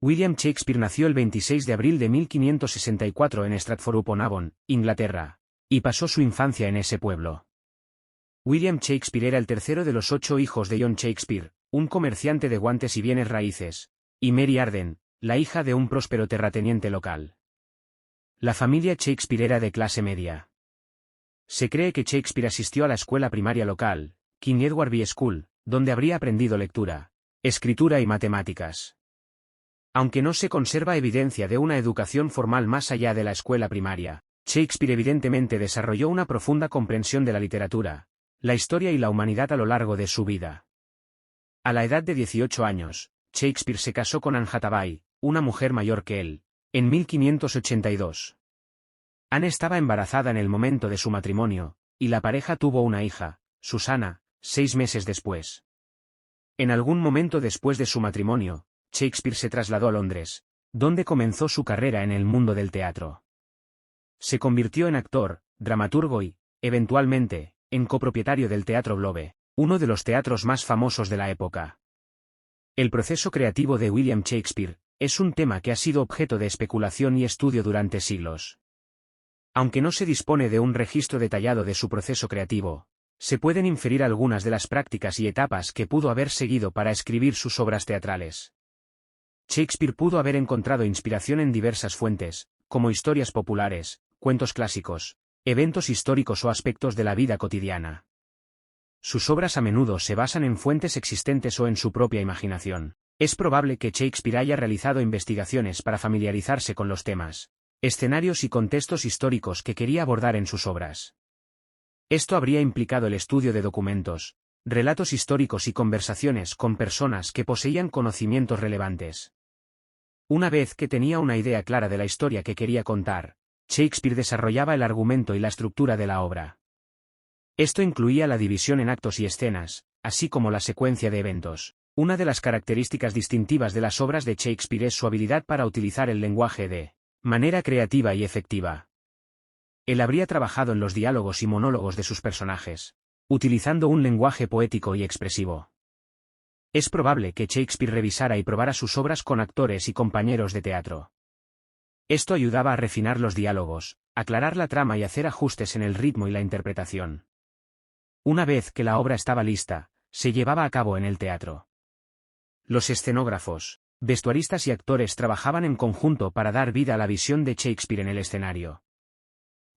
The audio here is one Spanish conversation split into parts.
William Shakespeare nació el 26 de abril de 1564 en Stratford-upon-Avon, Inglaterra, y pasó su infancia en ese pueblo. William Shakespeare era el tercero de los 8 hijos de John Shakespeare, un comerciante de guantes y bienes raíces, y Mary Arden, la hija de un próspero terrateniente local. La familia Shakespeare era de clase media. Se cree que Shakespeare asistió a la escuela primaria local, King Edward B. School, donde habría aprendido lectura, escritura y matemáticas. Aunque no se conserva evidencia de una educación formal más allá de la escuela primaria, Shakespeare evidentemente desarrolló una profunda comprensión de la literatura, la historia y la humanidad a lo largo de su vida. A la edad de 18 años, Shakespeare se casó con Anne Hathaway, una mujer mayor que él, en 1582. Anne estaba embarazada en el momento de su matrimonio, y la pareja tuvo una hija, Susana, 6 meses después. En algún momento después de su matrimonio, Shakespeare se trasladó a Londres, donde comenzó su carrera en el mundo del teatro. Se convirtió en actor, dramaturgo y, eventualmente, en copropietario del Teatro Globe, uno de los teatros más famosos de la época. El proceso creativo de William Shakespeare es un tema que ha sido objeto de especulación y estudio durante siglos. Aunque no se dispone de un registro detallado de su proceso creativo, se pueden inferir algunas de las prácticas y etapas que pudo haber seguido para escribir sus obras teatrales. Shakespeare pudo haber encontrado inspiración en diversas fuentes, como historias populares, cuentos clásicos, eventos históricos o aspectos de la vida cotidiana. Sus obras a menudo se basan en fuentes existentes o en su propia imaginación. Es probable que Shakespeare haya realizado investigaciones para familiarizarse con los temas, escenarios y contextos históricos que quería abordar en sus obras. Esto habría implicado el estudio de documentos, relatos históricos y conversaciones con personas que poseían conocimientos relevantes. Una vez que tenía una idea clara de la historia que quería contar, Shakespeare desarrollaba el argumento y la estructura de la obra. Esto incluía la división en actos y escenas, así como la secuencia de eventos. Una de las características distintivas de las obras de Shakespeare es su habilidad para utilizar el lenguaje de manera creativa y efectiva. Él habría trabajado en los diálogos y monólogos de sus personajes, utilizando un lenguaje poético y expresivo. Es probable que Shakespeare revisara y probara sus obras con actores y compañeros de teatro. Esto ayudaba a refinar los diálogos, aclarar la trama y hacer ajustes en el ritmo y la interpretación. Una vez que la obra estaba lista, se llevaba a cabo en el teatro. Los escenógrafos, vestuaristas y actores trabajaban en conjunto para dar vida a la visión de Shakespeare en el escenario.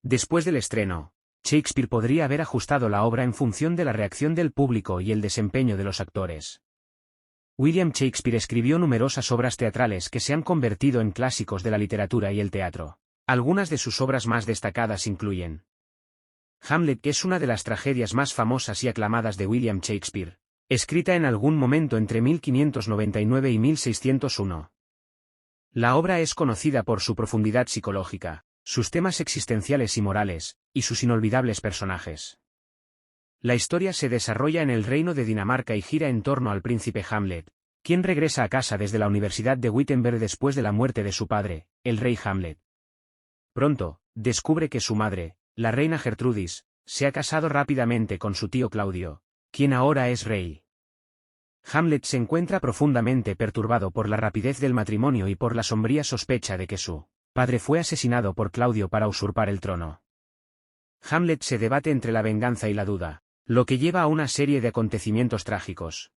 Después del estreno, Shakespeare podría haber ajustado la obra en función de la reacción del público y el desempeño de los actores. William Shakespeare escribió numerosas obras teatrales que se han convertido en clásicos de la literatura y el teatro. Algunas de sus obras más destacadas incluyen Hamlet, que es una de las tragedias más famosas y aclamadas de William Shakespeare, escrita en algún momento entre 1599 y 1601. La obra es conocida por su profundidad psicológica, sus temas existenciales y morales, y sus inolvidables personajes. La historia se desarrolla en el reino de Dinamarca y gira en torno al príncipe Hamlet, quien regresa a casa desde la Universidad de Wittenberg después de la muerte de su padre, el rey Hamlet. Pronto, descubre que su madre, la reina Gertrudis, se ha casado rápidamente con su tío Claudio, quien ahora es rey. Hamlet se encuentra profundamente perturbado por la rapidez del matrimonio y por la sombría sospecha de que su padre fue asesinado por Claudio para usurpar el trono. Hamlet se debate entre la venganza y la duda, lo que lleva a una serie de acontecimientos trágicos.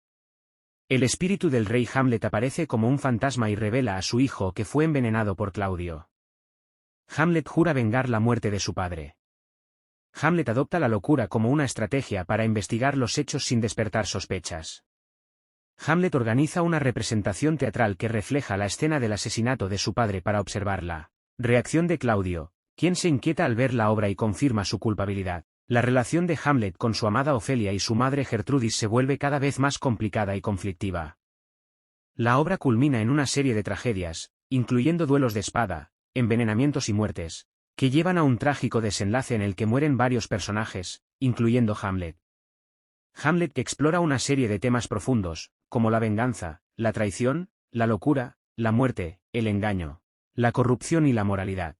El espíritu del rey Hamlet aparece como un fantasma y revela a su hijo que fue envenenado por Claudio. Hamlet jura vengar la muerte de su padre. Hamlet adopta la locura como una estrategia para investigar los hechos sin despertar sospechas. Hamlet organiza una representación teatral que refleja la escena del asesinato de su padre para observar la reacción de Claudio, quien se inquieta al ver la obra y confirma su culpabilidad. La relación de Hamlet con su amada Ofelia y su madre Gertrudis se vuelve cada vez más complicada y conflictiva. La obra culmina en una serie de tragedias, incluyendo duelos de espada, envenenamientos y muertes, que llevan a un trágico desenlace en el que mueren varios personajes, incluyendo Hamlet. Hamlet que explora una serie de temas profundos, como la venganza, la traición, la locura, la muerte, el engaño, la corrupción y la moralidad.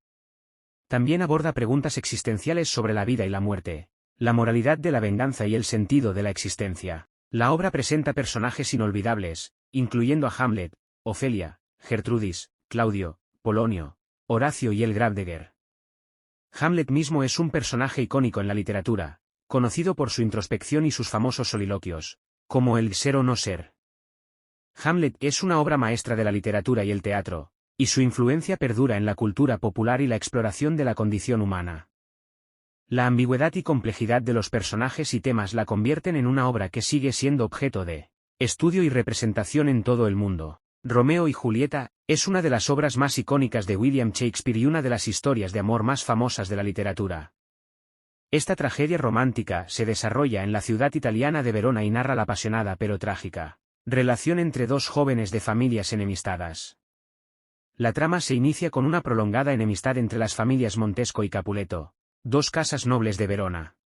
También aborda preguntas existenciales sobre la vida y la muerte, la moralidad de la venganza y el sentido de la existencia. La obra presenta personajes inolvidables, incluyendo a Hamlet, Ofelia, Gertrudis, Claudio, Polonio, Horacio y el Grabdeger. Hamlet mismo es un personaje icónico en la literatura, conocido por su introspección y sus famosos soliloquios, como el ser o no ser. Hamlet es una obra maestra de la literatura y el teatro, y su influencia perdura en la cultura popular y la exploración de la condición humana. La ambigüedad y complejidad de los personajes y temas la convierten en una obra que sigue siendo objeto de estudio y representación en todo el mundo. Romeo y Julieta es una de las obras más icónicas de William Shakespeare y una de las historias de amor más famosas de la literatura. Esta tragedia romántica se desarrolla en la ciudad italiana de Verona y narra la apasionada pero trágica relación entre dos jóvenes de familias enemistadas. La trama se inicia con una prolongada enemistad entre las familias Montesco y Capuleto, dos casas nobles de Verona.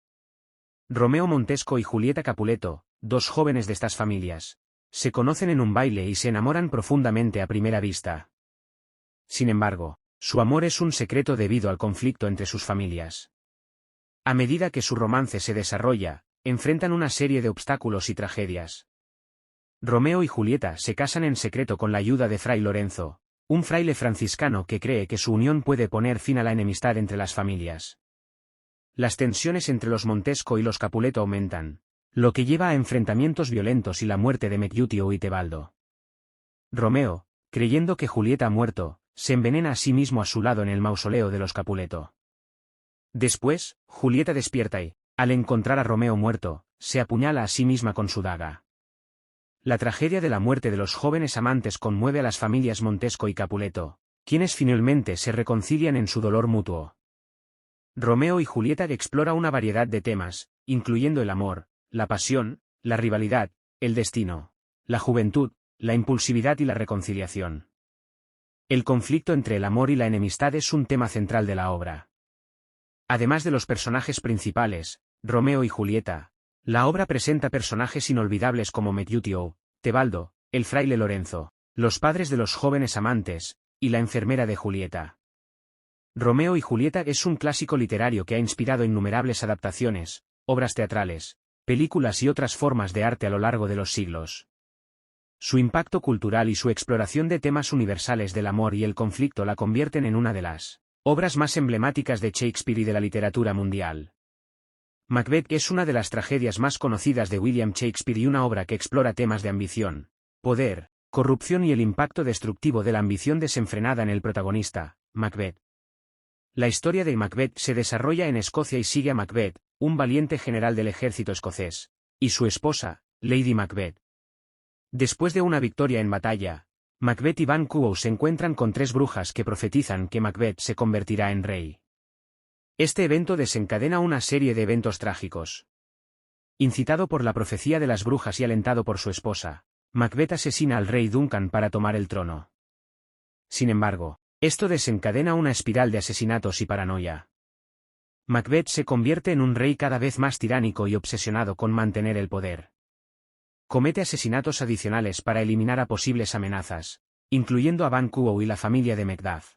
Romeo Montesco y Julieta Capuleto, dos jóvenes de estas familias, se conocen en un baile y se enamoran profundamente a primera vista. Sin embargo, su amor es un secreto debido al conflicto entre sus familias. A medida que su romance se desarrolla, enfrentan una serie de obstáculos y tragedias. Romeo y Julieta se casan en secreto con la ayuda de Fray Lorenzo, un fraile franciscano que cree que su unión puede poner fin a la enemistad entre las familias. Las tensiones entre los Montesco y los Capuleto aumentan, lo que lleva a enfrentamientos violentos y la muerte de Mercutio y Tebaldo. Romeo, creyendo que Julieta ha muerto, se envenena a sí mismo a su lado en el mausoleo de los Capuleto. Después, Julieta despierta y, al encontrar a Romeo muerto, se apuñala a sí misma con su daga. La tragedia de la muerte de los jóvenes amantes conmueve a las familias Montesco y Capuleto, quienes finalmente se reconcilian en su dolor mutuo. Romeo y Julieta explora una variedad de temas, incluyendo el amor, la pasión, la rivalidad, el destino, la juventud, la impulsividad y la reconciliación. El conflicto entre el amor y la enemistad es un tema central de la obra. Además de los personajes principales, Romeo y Julieta, la obra presenta personajes inolvidables como Mercutio, Tebaldo, el fraile Lorenzo, los padres de los jóvenes amantes, y la enfermera de Julieta. Romeo y Julieta es un clásico literario que ha inspirado innumerables adaptaciones, obras teatrales, películas y otras formas de arte a lo largo de los siglos. Su impacto cultural y su exploración de temas universales del amor y el conflicto la convierten en una de las obras más emblemáticas de Shakespeare y de la literatura mundial. Macbeth es una de las tragedias más conocidas de William Shakespeare y una obra que explora temas de ambición, poder, corrupción y el impacto destructivo de la ambición desenfrenada en el protagonista, Macbeth. La historia de Macbeth se desarrolla en Escocia y sigue a Macbeth, un valiente general del ejército escocés, y su esposa, Lady Macbeth. Después de una victoria en batalla, Macbeth y Banquo se encuentran con tres brujas que profetizan que Macbeth se convertirá en rey. Este evento desencadena una serie de eventos trágicos. Incitado por la profecía de las brujas y alentado por su esposa, Macbeth asesina al rey Duncan para tomar el trono. Sin embargo, esto desencadena una espiral de asesinatos y paranoia. Macbeth se convierte en un rey cada vez más tiránico y obsesionado con mantener el poder. Comete asesinatos adicionales para eliminar a posibles amenazas, incluyendo a Banquo y la familia de Macduff.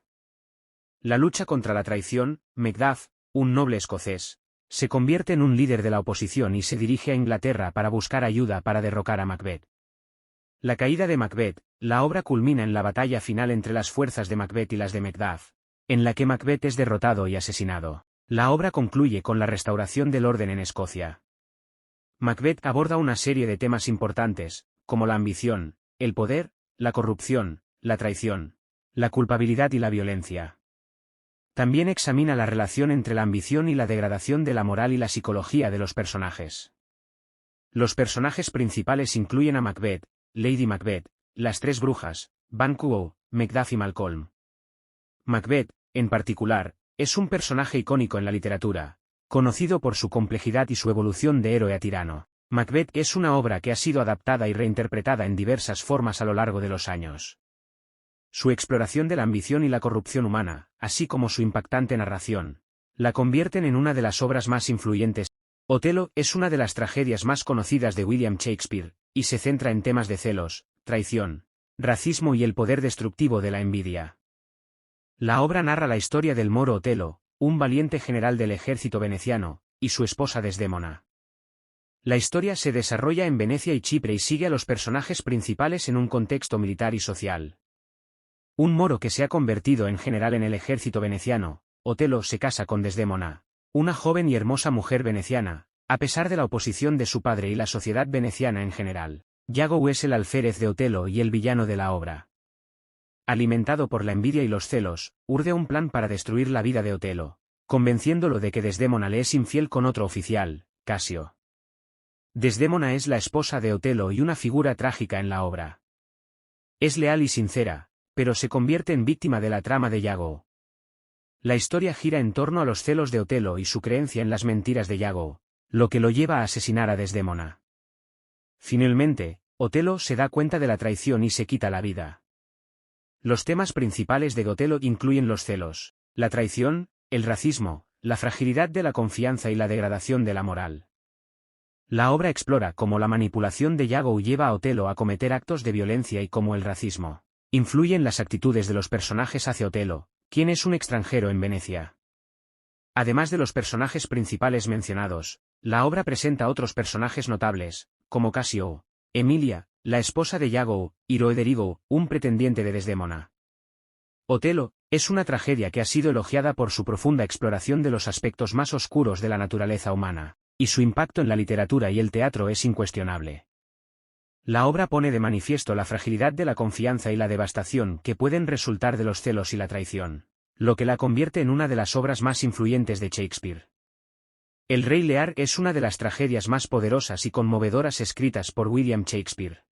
La lucha contra la traición, Macduff, un noble escocés, se convierte en un líder de la oposición y se dirige a Inglaterra para buscar ayuda para derrocar a Macbeth. La caída de Macbeth, la obra culmina en la batalla final entre las fuerzas de Macbeth y las de Macduff, en la que Macbeth es derrotado y asesinado. La obra concluye con la restauración del orden en Escocia. Macbeth aborda una serie de temas importantes, como la ambición, el poder, la corrupción, la traición, la culpabilidad y la violencia. También examina la relación entre la ambición y la degradación de la moral y la psicología de los personajes. Los personajes principales incluyen a Macbeth, Lady Macbeth, las tres brujas, Banquo, Macduff y Malcolm. Macbeth, en particular, es un personaje icónico en la literatura, conocido por su complejidad y su evolución de héroe a tirano. Macbeth es una obra que ha sido adaptada y reinterpretada en diversas formas a lo largo de los años. Su exploración de la ambición y la corrupción humana, así como su impactante narración, la convierten en una de las obras más influyentes. Otelo es una de las tragedias más conocidas de William Shakespeare, y se centra en temas de celos, traición, racismo y el poder destructivo de la envidia. La obra narra la historia del moro Otelo, un valiente general del ejército veneciano, y su esposa Desdémona. La historia se desarrolla en Venecia y Chipre y sigue a los personajes principales en un contexto militar y social. Un moro que se ha convertido en general en el ejército veneciano, Otelo se casa con Desdémona, una joven y hermosa mujer veneciana, a pesar de la oposición de su padre y la sociedad veneciana en general. Iago es el alférez de Otelo y el villano de la obra. Alimentado por la envidia y los celos, urde un plan para destruir la vida de Otelo, convenciéndolo de que Desdémona le es infiel con otro oficial, Casio. Desdémona es la esposa de Otelo y una figura trágica en la obra. Es leal y sincera, pero se convierte en víctima de la trama de Iago. La historia gira en torno a los celos de Otelo y su creencia en las mentiras de Iago, lo que lo lleva a asesinar a Desdémona. Finalmente, Otelo se da cuenta de la traición y se quita la vida. Los temas principales de Otelo incluyen los celos, la traición, el racismo, la fragilidad de la confianza y la degradación de la moral. La obra explora cómo la manipulación de Iago lleva a Otelo a cometer actos de violencia y cómo el racismo influye en las actitudes de los personajes hacia Otelo, quien es un extranjero en Venecia. Además de los personajes principales mencionados, la obra presenta otros personajes notables, como Casio, Emilia, la esposa de Iago, y Roederigo, un pretendiente de Desdémona. Otelo es una tragedia que ha sido elogiada por su profunda exploración de los aspectos más oscuros de la naturaleza humana, y su impacto en la literatura y el teatro es incuestionable. La obra pone de manifiesto la fragilidad de la confianza y la devastación que pueden resultar de los celos y la traición, lo que la convierte en una de las obras más influyentes de Shakespeare. El Rey Lear es una de las tragedias más poderosas y conmovedoras escritas por William Shakespeare.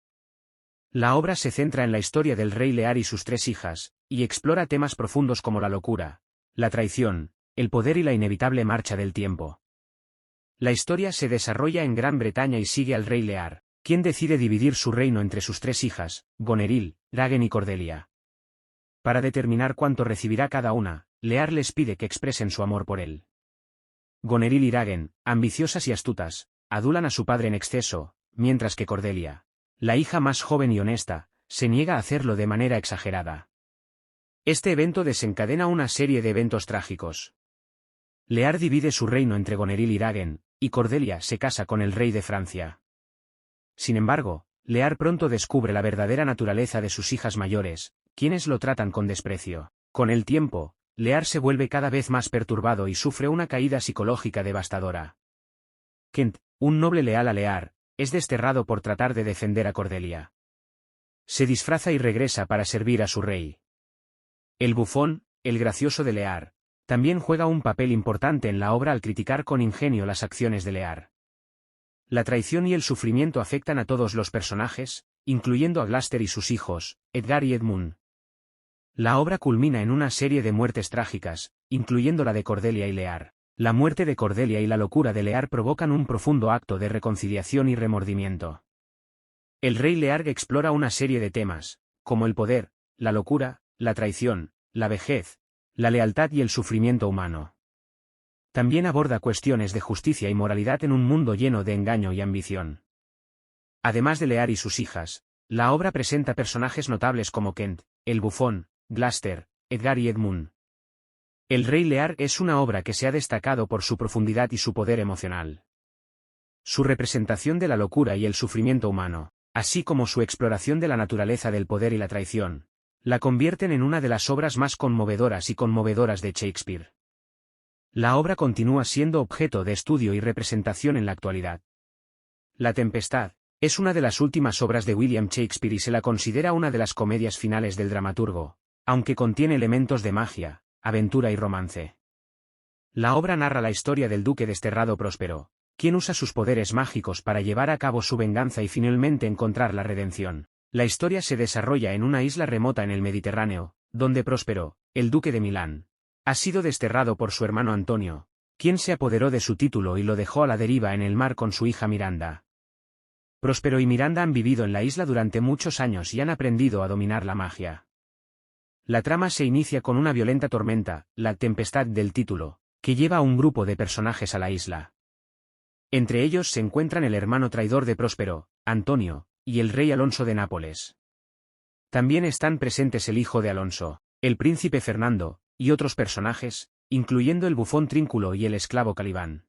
La obra se centra en la historia del Rey Lear y sus tres hijas, y explora temas profundos como la locura, la traición, el poder y la inevitable marcha del tiempo. La historia se desarrolla en Gran Bretaña y sigue al Rey Lear, quien decide dividir su reino entre sus tres hijas, Goneril, Ragen y Cordelia. Para determinar cuánto recibirá cada una, Lear les pide que expresen su amor por él. Goneril y Ragen, ambiciosas y astutas, adulan a su padre en exceso, mientras que Cordelia, la hija más joven y honesta, se niega a hacerlo de manera exagerada. Este evento desencadena una serie de eventos trágicos. Lear divide su reino entre Goneril y Ragen, y Cordelia se casa con el rey de Francia. Sin embargo, Lear pronto descubre la verdadera naturaleza de sus hijas mayores, quienes lo tratan con desprecio. Con el tiempo, Lear se vuelve cada vez más perturbado y sufre una caída psicológica devastadora. Kent, un noble leal a Lear, es desterrado por tratar de defender a Cordelia. Se disfraza y regresa para servir a su rey. El bufón, el gracioso de Lear, también juega un papel importante en la obra al criticar con ingenio las acciones de Lear. La traición y el sufrimiento afectan a todos los personajes, incluyendo a Gloucester y sus hijos, Edgar y Edmund. La obra culmina en una serie de muertes trágicas, incluyendo la de Cordelia y Lear. La muerte de Cordelia y la locura de Lear provocan un profundo acto de reconciliación y remordimiento. El Rey Lear explora una serie de temas, como el poder, la locura, la traición, la vejez, la lealtad y el sufrimiento humano. También aborda cuestiones de justicia y moralidad en un mundo lleno de engaño y ambición. Además de Lear y sus hijas, la obra presenta personajes notables como Kent, el bufón, Gloucester, Edgar y Edmund. El Rey Lear es una obra que se ha destacado por su profundidad y su poder emocional. Su representación de la locura y el sufrimiento humano, así como su exploración de la naturaleza del poder y la traición, la convierten en una de las obras más conmovedoras de Shakespeare. La obra continúa siendo objeto de estudio y representación en la actualidad. La Tempestad es una de las últimas obras de William Shakespeare y se la considera una de las comedias finales del dramaturgo, aunque contiene elementos de magia, aventura y romance. La obra narra la historia del duque desterrado Próspero, quien usa sus poderes mágicos para llevar a cabo su venganza y finalmente encontrar la redención. La historia se desarrolla en una isla remota en el Mediterráneo, donde Próspero, el duque de Milán, ha sido desterrado por su hermano Antonio, quien se apoderó de su título y lo dejó a la deriva en el mar con su hija Miranda. Próspero y Miranda han vivido en la isla durante muchos años y han aprendido a dominar la magia. La trama se inicia con una violenta tormenta, la tempestad del título, que lleva a un grupo de personajes a la isla. Entre ellos se encuentran el hermano traidor de Próspero, Antonio, y el rey Alonso de Nápoles. También están presentes el hijo de Alonso, el príncipe Fernando, y otros personajes, incluyendo el bufón Trínculo y el esclavo Calibán.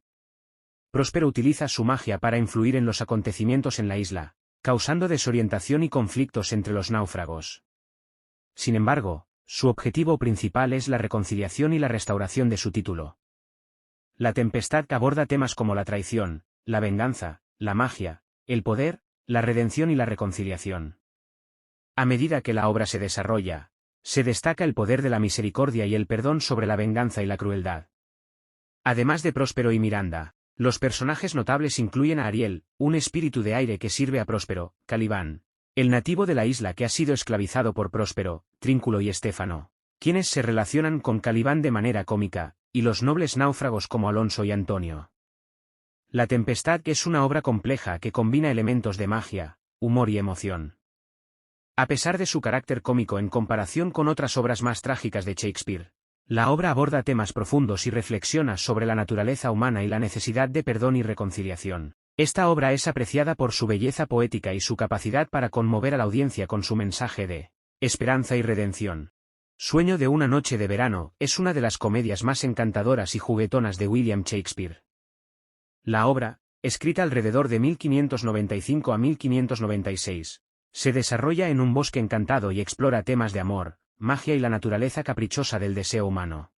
Próspero utiliza su magia para influir en los acontecimientos en la isla, causando desorientación y conflictos entre los náufragos. Sin embargo, su objetivo principal es la reconciliación y la restauración de su título. La Tempestad aborda temas como la traición, la venganza, la magia, el poder, la redención y la reconciliación. A medida que la obra se desarrolla, se destaca el poder de la misericordia y el perdón sobre la venganza y la crueldad. Además de Próspero y Miranda, los personajes notables incluyen a Ariel, un espíritu de aire que sirve a Próspero, Calibán, el nativo de la isla que ha sido esclavizado por Próspero, Trínculo y Estéfano, quienes se relacionan con Calibán de manera cómica, y los nobles náufragos como Alonso y Antonio. La Tempestad es una obra compleja que combina elementos de magia, humor y emoción. A pesar de su carácter cómico en comparación con otras obras más trágicas de Shakespeare, la obra aborda temas profundos y reflexiona sobre la naturaleza humana y la necesidad de perdón y reconciliación. Esta obra es apreciada por su belleza poética y su capacidad para conmover a la audiencia con su mensaje de esperanza y redención. Sueño de una noche de verano es una de las comedias más encantadoras y juguetonas de William Shakespeare. La obra, escrita alrededor de 1595 a 1596, se desarrolla en un bosque encantado y explora temas de amor, magia y la naturaleza caprichosa del deseo humano.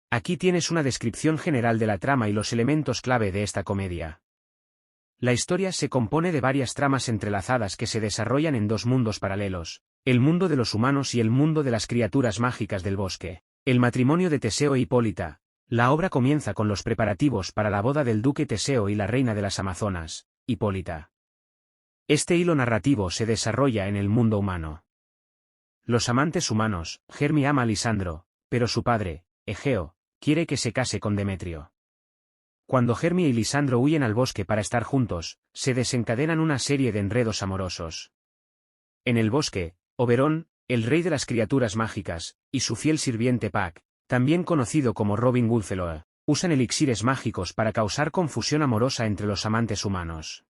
Aquí tienes una descripción general de la trama y los elementos clave de esta comedia. La historia se compone de varias tramas entrelazadas que se desarrollan en dos mundos paralelos, el mundo de los humanos y el mundo de las criaturas mágicas del bosque. El matrimonio de Teseo e Hipólita. La obra comienza con los preparativos para la boda del duque Teseo y la reina de las Amazonas, Hipólita. Este hilo narrativo se desarrolla en el mundo humano. Los amantes humanos, Hermia ama a Lisandro, pero su padre, Egeo, quiere que se case con Demetrio. Cuando Hermia y Lisandro huyen al bosque para estar juntos, se desencadenan una serie de enredos amorosos. En el bosque, Oberón, el rey de las criaturas mágicas, y su fiel sirviente Puck, también conocido como Robin Goodfellow, usan elixires mágicos para causar confusión amorosa entre los amantes humanos.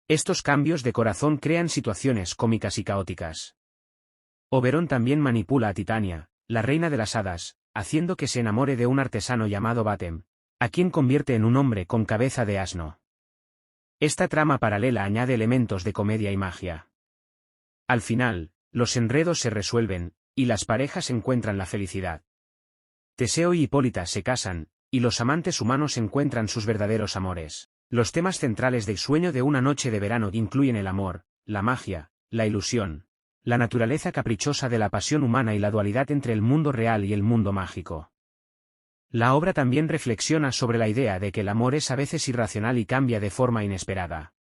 Estos cambios de corazón crean situaciones cómicas y caóticas. Oberón también manipula a Titania, la reina de las hadas, haciendo que se enamore de un artesano llamado Batem, a quien convierte en un hombre con cabeza de asno. Esta trama paralela añade elementos de comedia y magia. Al final, los enredos se resuelven, y las parejas encuentran la felicidad. Teseo y Hipólita se casan, y los amantes humanos encuentran sus verdaderos amores. Los temas centrales de Sueño de una noche de verano incluyen el amor, la magia, la ilusión, la naturaleza caprichosa de la pasión humana y la dualidad entre el mundo real y el mundo mágico. La obra también reflexiona sobre la idea de que el amor es a veces irracional y cambia de forma inesperada.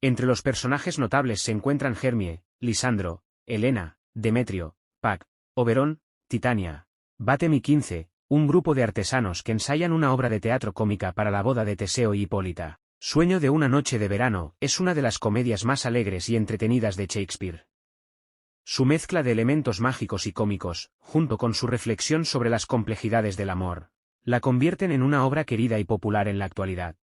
Entre los personajes notables se encuentran Hermie, Lisandro, Helena, Demetrio, Puck, Oberón, Titania, Batem y 15, un grupo de artesanos que ensayan una obra de teatro cómica para la boda de Teseo y Hipólita. Sueño de una noche de verano es una de las comedias más alegres y entretenidas de Shakespeare. Su mezcla de elementos mágicos y cómicos, junto con su reflexión sobre las complejidades del amor, la convierten en una obra querida y popular en la actualidad.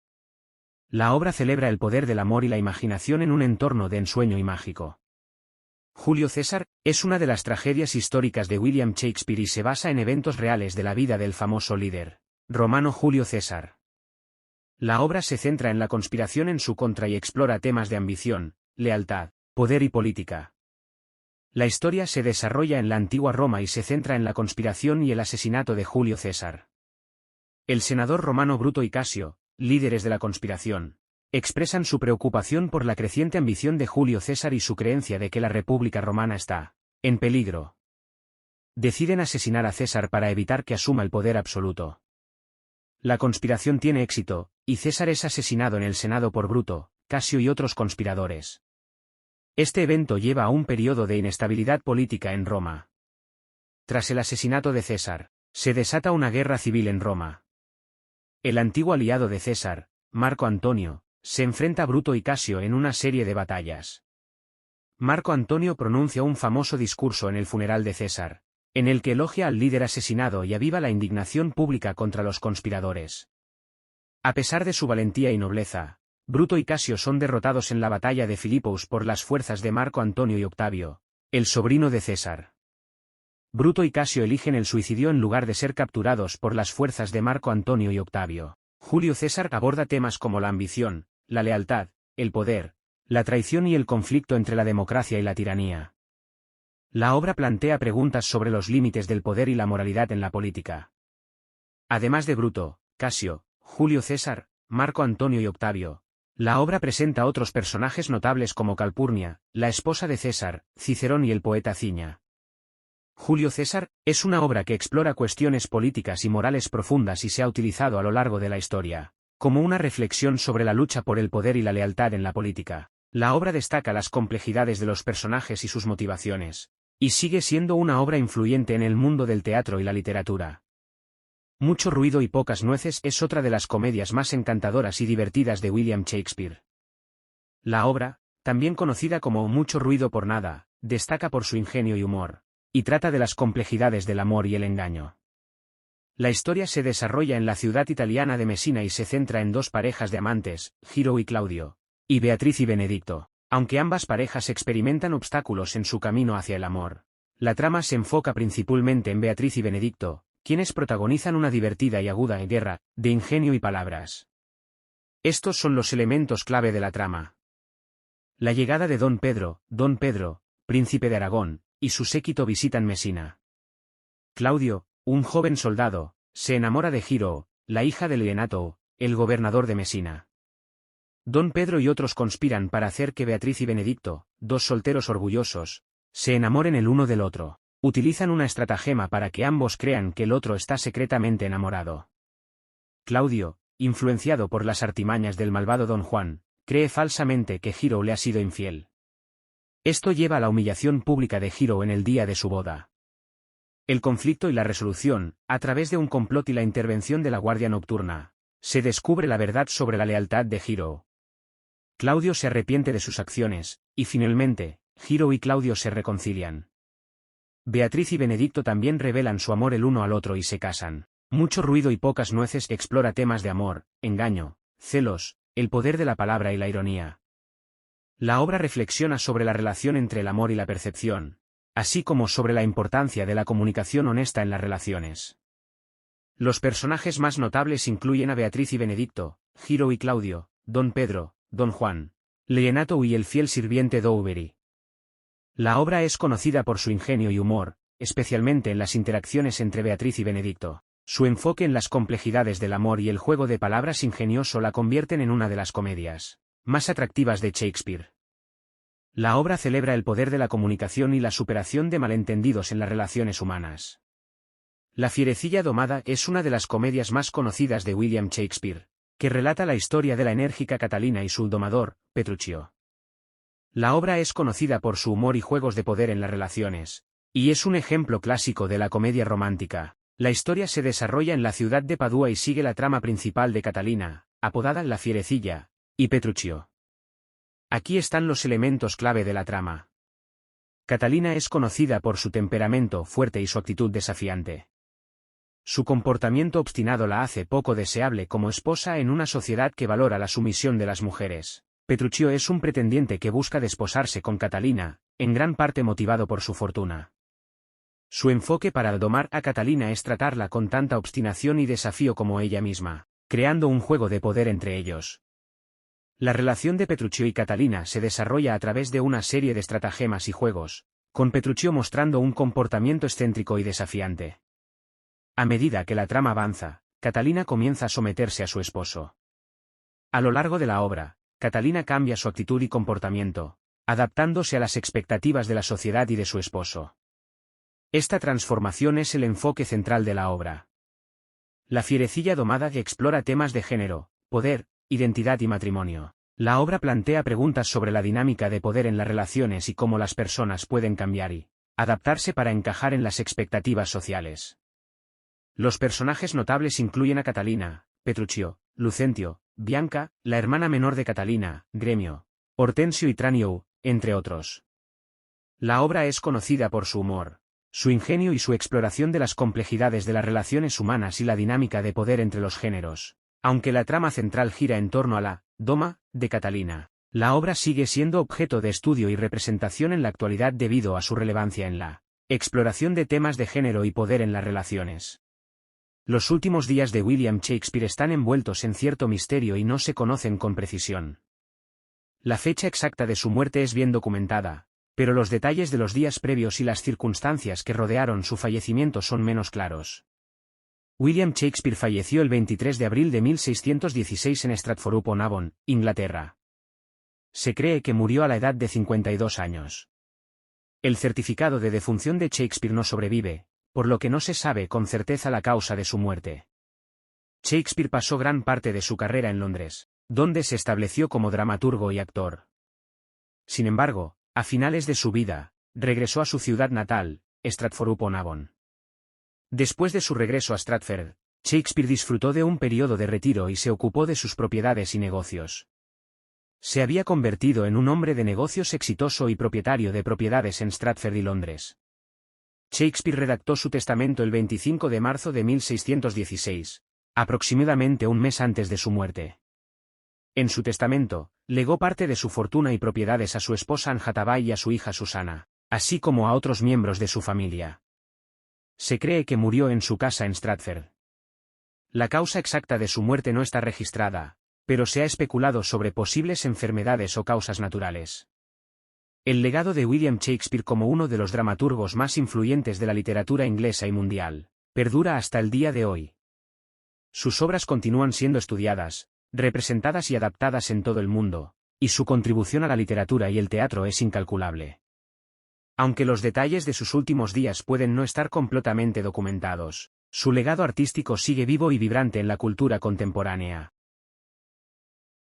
La obra celebra el poder del amor y la imaginación en un entorno de ensueño y mágico. Julio César es una de las tragedias históricas de William Shakespeare y se basa en eventos reales de la vida del famoso líder romano Julio César. La obra se centra en la conspiración en su contra y explora temas de ambición, lealtad, poder y política. La historia se desarrolla en la antigua Roma y se centra en la conspiración y el asesinato de Julio César. El senador romano Bruto y Casio, líderes de la conspiración, expresan su preocupación por la creciente ambición de Julio César y su creencia de que la República Romana está en peligro. Deciden asesinar a César para evitar que asuma el poder absoluto. La conspiración tiene éxito, y César es asesinado en el Senado por Bruto, Casio y otros conspiradores. Este evento lleva a un periodo de inestabilidad política en Roma. Tras el asesinato de César, se desata una guerra civil en Roma. El antiguo aliado de César, Marco Antonio, se enfrenta a Bruto y Casio en una serie de batallas. Marco Antonio pronuncia un famoso discurso en el funeral de César, en el que elogia al líder asesinado y aviva la indignación pública contra los conspiradores. A pesar de su valentía y nobleza, Bruto y Casio son derrotados en la batalla de Filipos por las fuerzas de Marco Antonio y Octavio, el sobrino de César. Bruto y Casio eligen el suicidio en lugar de ser capturados por las fuerzas de Marco Antonio y Octavio. Julio César aborda temas como la ambición, la lealtad, el poder, la traición y el conflicto entre la democracia y la tiranía. La obra plantea preguntas sobre los límites del poder y la moralidad en la política. Además de Bruto, Casio, Julio César, Marco Antonio y Octavio, la obra presenta otros personajes notables como Calpurnia, la esposa de César, Cicerón y el poeta Ciña. Julio César es una obra que explora cuestiones políticas y morales profundas y se ha utilizado a lo largo de la historia como una reflexión sobre la lucha por el poder y la lealtad en la política. La obra destaca las complejidades de los personajes y sus motivaciones, y sigue siendo una obra influyente en el mundo del teatro y la literatura. Mucho ruido y pocas nueces es otra de las comedias más encantadoras y divertidas de William Shakespeare. La obra, también conocida como Mucho ruido por nada, destaca por su ingenio y humor, y trata de las complejidades del amor y el engaño. La historia se desarrolla en la ciudad italiana de Messina y se centra en dos parejas de amantes, Giro y Claudio, y Beatriz y Benedicto, aunque ambas parejas experimentan obstáculos en su camino hacia el amor. La trama se enfoca principalmente en Beatriz y Benedicto, quienes protagonizan una divertida y aguda guerra de ingenio y palabras. Estos son los elementos clave de la trama. La llegada de Don Pedro, príncipe de Aragón, y su séquito visitan Messina. Claudio, un joven soldado, se enamora de Giro, la hija de Leonato, el gobernador de Messina. Don Pedro y otros conspiran para hacer que Beatriz y Benedicto, dos solteros orgullosos, se enamoren el uno del otro. Utilizan una estratagema para que ambos crean que el otro está secretamente enamorado. Claudio, influenciado por las artimañas del malvado Don Juan, cree falsamente que Giro le ha sido infiel. Esto lleva a la humillación pública de Giro en el día de su boda. El conflicto y la resolución, a través de un complot y la intervención de la Guardia Nocturna, se descubre la verdad sobre la lealtad de Giro. Claudio se arrepiente de sus acciones, y finalmente, Giro y Claudio se reconcilian. Beatriz y Benedicto también revelan su amor el uno al otro y se casan. Mucho ruido y pocas nueces explora temas de amor, engaño, celos, el poder de la palabra y la ironía. La obra reflexiona sobre la relación entre el amor y la percepción, así como sobre la importancia de la comunicación honesta en las relaciones. Los personajes más notables incluyen a Beatriz y Benedicto, Giro y Claudio, Don Pedro, Don Juan, Leonato y el fiel sirviente Dowbery. La obra es conocida por su ingenio y humor, especialmente en las interacciones entre Beatriz y Benedicto. Su enfoque en las complejidades del amor y el juego de palabras ingenioso la convierten en una de las comedias más atractivas de Shakespeare. La obra celebra el poder de la comunicación y la superación de malentendidos en las relaciones humanas. La fierecilla domada es una de las comedias más conocidas de William Shakespeare, que relata la historia de la enérgica Catalina y su domador, Petruchio. La obra es conocida por su humor y juegos de poder en las relaciones, y es un ejemplo clásico de la comedia romántica. La historia se desarrolla en la ciudad de Padua y sigue la trama principal de Catalina, apodada la fierecilla, y Petruchio. Aquí están los elementos clave de la trama. Catalina es conocida por su temperamento fuerte y su actitud desafiante. Su comportamiento obstinado la hace poco deseable como esposa en una sociedad que valora la sumisión de las mujeres. Petruchio es un pretendiente que busca desposarse con Catalina, en gran parte motivado por su fortuna. Su enfoque para domar a Catalina es tratarla con tanta obstinación y desafío como ella misma, creando un juego de poder entre ellos. La relación de Petruchio y Catalina se desarrolla a través de una serie de estratagemas y juegos, con Petruchio mostrando un comportamiento excéntrico y desafiante. A medida que la trama avanza, Catalina comienza a someterse a su esposo. A lo largo de la obra, Catalina cambia su actitud y comportamiento, adaptándose a las expectativas de la sociedad y de su esposo. Esta transformación es el enfoque central de la obra. La fierecilla domada explora temas de género, poder, identidad y matrimonio. La obra plantea preguntas sobre la dinámica de poder en las relaciones y cómo las personas pueden cambiar y adaptarse para encajar en las expectativas sociales. Los personajes notables incluyen a Catalina, Petruchio, Lucentio, Bianca, la hermana menor de Catalina, Gremio, Hortensio y Tranio, entre otros. La obra es conocida por su humor, su ingenio y su exploración de las complejidades de las relaciones humanas y la dinámica de poder entre los géneros. Aunque la trama central gira en torno a la doma de Catalina, la obra sigue siendo objeto de estudio y representación en la actualidad debido a su relevancia en la exploración de temas de género y poder en las relaciones. Los últimos días de William Shakespeare están envueltos en cierto misterio y no se conocen con precisión. La fecha exacta de su muerte es bien documentada, Pero los detalles de los días previos y las circunstancias que rodearon su fallecimiento son menos claros. William Shakespeare falleció el 23 de abril de 1616 en Stratford-upon-Avon, Inglaterra. Se cree que murió a la edad de 52 años. El certificado de defunción de Shakespeare no sobrevive, por lo que no se sabe con certeza la causa de su muerte. Shakespeare pasó gran parte de su carrera en Londres, donde se estableció como dramaturgo y actor. Sin embargo, a finales de su vida, regresó a su ciudad natal, Stratford-upon-Avon. Después de su regreso a Stratford, Shakespeare disfrutó de un periodo de retiro y se ocupó de sus propiedades y negocios. Se había convertido en un hombre de negocios exitoso y propietario de propiedades en Stratford y Londres. Shakespeare redactó su testamento el 25 de marzo de 1616, aproximadamente un mes antes de su muerte. En su testamento, legó parte de su fortuna y propiedades a su esposa Anne Hathaway y a su hija Susana, así como a otros miembros de su familia. Se cree que murió en su casa en Stratford. La causa exacta de su muerte no está registrada, pero se ha especulado sobre posibles enfermedades o causas naturales. El legado de William Shakespeare como uno de los dramaturgos más influyentes de la literatura inglesa y mundial, perdura hasta el día de hoy. Sus obras continúan siendo estudiadas, representadas y adaptadas en todo el mundo, y su contribución a la literatura y el teatro es incalculable. Aunque los detalles de sus últimos días pueden no estar completamente documentados, su legado artístico sigue vivo y vibrante en la cultura contemporánea.